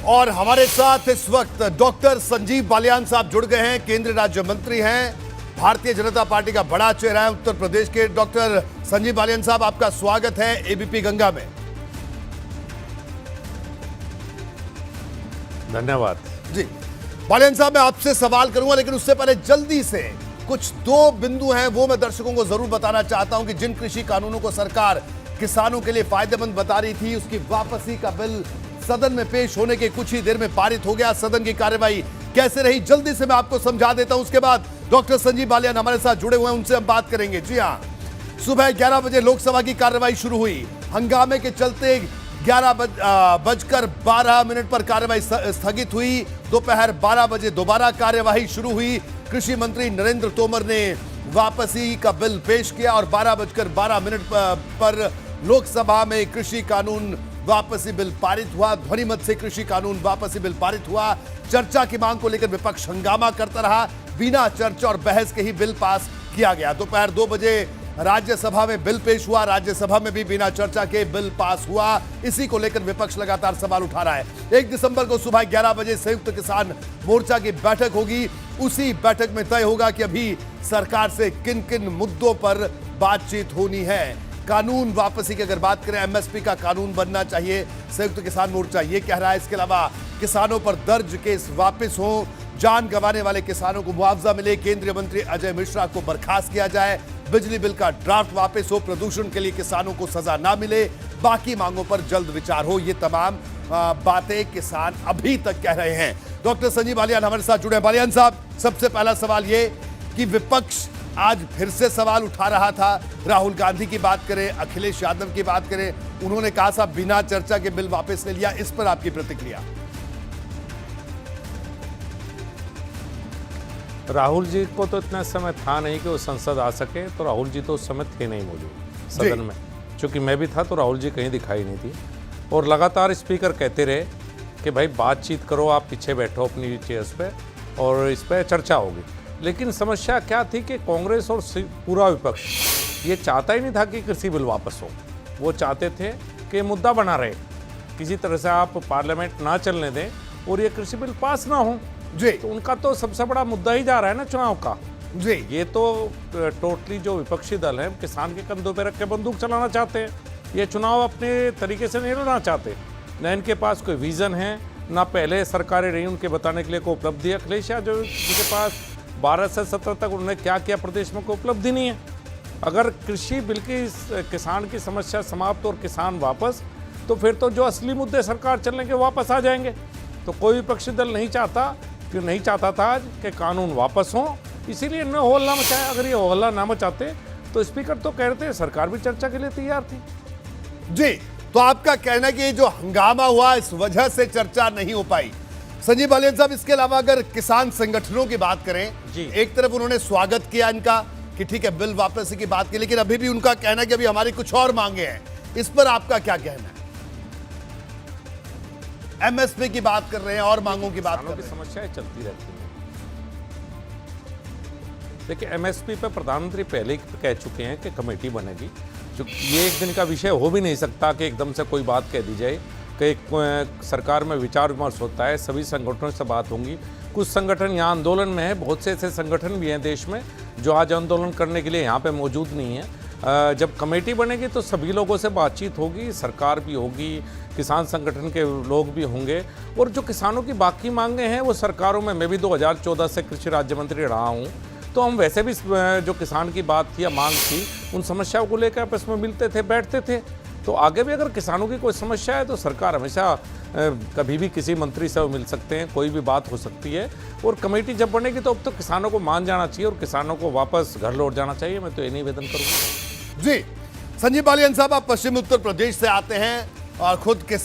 और हमारे साथ इस वक्त डॉक्टर संजीव बालियान साहब जुड़ गए हैं। केंद्रीय राज्य मंत्री हैं, भारतीय जनता पार्टी का बड़ा चेहरा है उत्तर प्रदेश के। डॉक्टर संजीव बालियान साहब, आपका स्वागत है एबीपी गंगा में। धन्यवाद जी बालियान साहब, मैं आपसे सवाल करूंगा, लेकिन उससे पहले जल्दी से कुछ दो बिंदु हैं वो मैं दर्शकों को जरूर बताना चाहता हूं कि जिन कृषि कानूनों को सरकार किसानों के लिए फायदेमंद बता रही थी, उसकी वापसी का बिल सदन में पेश होने के कुछ ही देर में पारित हो गया। सदन की कार्यवाही कैसे रही जल्दी से मैं आपको समझा देता हूं, उसके बाद डॉक्टर संजीव बालियान हमारे साथ जुड़े हुए हैं, उनसे हम बात करेंगे। जी हां, सुबह 11 बजे लोकसभा की कार्यवाही शुरू हुई। हंगामे के चलते 11:12 पर कार्यवाही स्थगित हुई। दोपहर 12 बजे दोबारा कार्यवाही शुरू हुई। कृषि मंत्री नरेंद्र तोमर ने वापसी का बिल पेश किया और 12:12 पर लोकसभा में कृषि कानून वापसी बिल पारित हुआ। ध्वनिमत से कृषि कानून वापसी बिल पारित हुआ। चर्चा की मांग को लेकर विपक्ष हंगामा करता रहा। बिना चर्चा और बहस के ही बिल पास किया गया। दोपहर 2 बजे राज्यसभा में बिल पेश हुआ। राज्यसभा में भी बिना चर्चा के बिल पास हुआ। इसी को लेकर विपक्ष लगातार सवाल उठा रहा है। 1 दिसंबर को सुबह 11 बजे संयुक्त किसान मोर्चा की बैठक होगी। उसी बैठक में तय होगा कि अभी सरकार से किन किन मुद्दों पर बातचीत होनी है। कानून वापसी की अगर बात करें, एमएसपी का कानून बनना चाहिए, संयुक्त किसान मोर्चा ये कह रहा है। इसके अलावा किसानों पर दर्ज केस वापस हो, जान गंवाने वाले किसानों को मुआवजा मिले, केंद्रीय मंत्री अजय मिश्रा को बर्खास्त किया जाए, बिजली बिल का ड्राफ्ट वापस हो, प्रदूषण के लिए किसानों को सजा ना मिले, बाकी मांगों पर जल्द विचार हो। ये तमाम बातें किसान अभी तक कह रहे हैं। डॉक्टर संजीव बालियान हमारे साथ जुड़े हैं। बालियान साहब, सबसे पहला सवाल ये कि विपक्ष आज फिर से सवाल उठा रहा था। राहुल गांधी की बात करें, अखिलेश यादव की बात करें, उन्होंने कहा साहब बिना चर्चा के बिल वापस ले लिया। इस पर आपकी प्रतिक्रिया? राहुल जी को तो इतना समय था नहीं कि वो संसद आ सके, तो राहुल जी तो उस समय थे नहीं मौजूद सदन में। चूंकि मैं भी था तो राहुल जी कहीं दिखाई नहीं थी। और लगातार स्पीकर कहते रहे कि भाई बातचीत करो, आप पीछे बैठो अपनी चेयर्स पे और इस पर चर्चा होगी। लेकिन समस्या क्या थी कि कांग्रेस और पूरा विपक्ष ये चाहता ही नहीं था कि कृषि बिल वापस हो। वो चाहते थे कि मुद्दा बना रहे, किसी तरह से आप पार्लियामेंट ना चलने दें और ये कृषि बिल पास ना हो। जी, तो उनका तो सबसे बड़ा मुद्दा ही जा रहा है ना चुनाव का। जी, ये तो टोटली जो विपक्षी दल है किसान के कंधों पे रख के बंदूक चलाना चाहते हैं। ये चुनाव अपने तरीके से नहीं लड़ना चाहते। न इनके पास कोई विजन है, ना पहले सरकारें रही उनके बताने के लिए कोई उपलब्धि है। अखिलेश यादव के पास 12 से 17 तक उन्होंने क्या किया प्रदेश में, कोई उपलब्धि नहीं है। अगर कृषि बिल की किसान की समस्या समाप्त और किसान वापस, तो फिर तो जो असली मुद्दे सरकार चलने के वापस आ जाएंगे। तो कोई विपक्षी दल नहीं चाहता था आज कि कानून वापस हो, इसीलिए इन्होंने होहल्ला मचाया। अगर ये होहल्ला ना मचाते तो स्पीकर तो कह रहे थे सरकार भी चर्चा के लिए तैयार थी। जी, तो आपका कहना है कि ये जो हंगामा हुआ इस वजह से चर्चा नहीं हो पाई। संजीव बालियान साहब, इसके अलावा अगर किसान संगठनों की बात करें, एक तरफ उन्होंने स्वागत किया इनका कि ठीक है बिल वापसी की बात की, लेकिन अभी भी उनका कहना है कि अभी हमारी कुछ और मांगे हैं। इस पर आपका क्या कहना है? एमएसपी की बात कर रहे हैं और मांगों की बात कर रहे हैं। समस्याएं चलती रहती हैं। देखिए, एमएसपी पर प्रधानमंत्री पहले ही कह चुके हैं कि कमेटी बनेगी। जो ये एक दिन का विषय हो भी नहीं सकता कि एकदम से कोई बात कह दी जाए कि सरकार में विचार विमर्श होता है, सभी संगठनों से बात होंगी। कुछ संगठन यहाँ आंदोलन में है, बहुत से ऐसे संगठन भी हैं देश में जो आज आंदोलन करने के लिए यहाँ पे मौजूद नहीं है। जब कमेटी बनेगी तो सभी लोगों से बातचीत होगी, सरकार भी होगी, किसान संगठन के लोग भी होंगे। और जो किसानों की बाकी मांगे हैं वो सरकारों में, मैं भी 2014 से कृषि राज्य मंत्री रहा हूँ, तो हम वैसे भी जो किसान की बात थी या मांग थी, उन समस्याओं को लेकर आपस में मिलते थे, बैठते थे। तो आगे भी अगर किसानों की कोई समस्या है तो सरकार हमेशा कभी भी किसी मंत्री से मिल सकते हैं, कोई भी बात हो सकती है। और कमेटी जब बनेगी तो अब तो किसानों को मान जाना चाहिए और किसानों को वापस घर लौट जाना चाहिए। मैं तो ये निवेदन करूँगा। जी, संजीव बालियान साहब, आप पश्चिमी उत्तर प्रदेश से आते हैं और खुद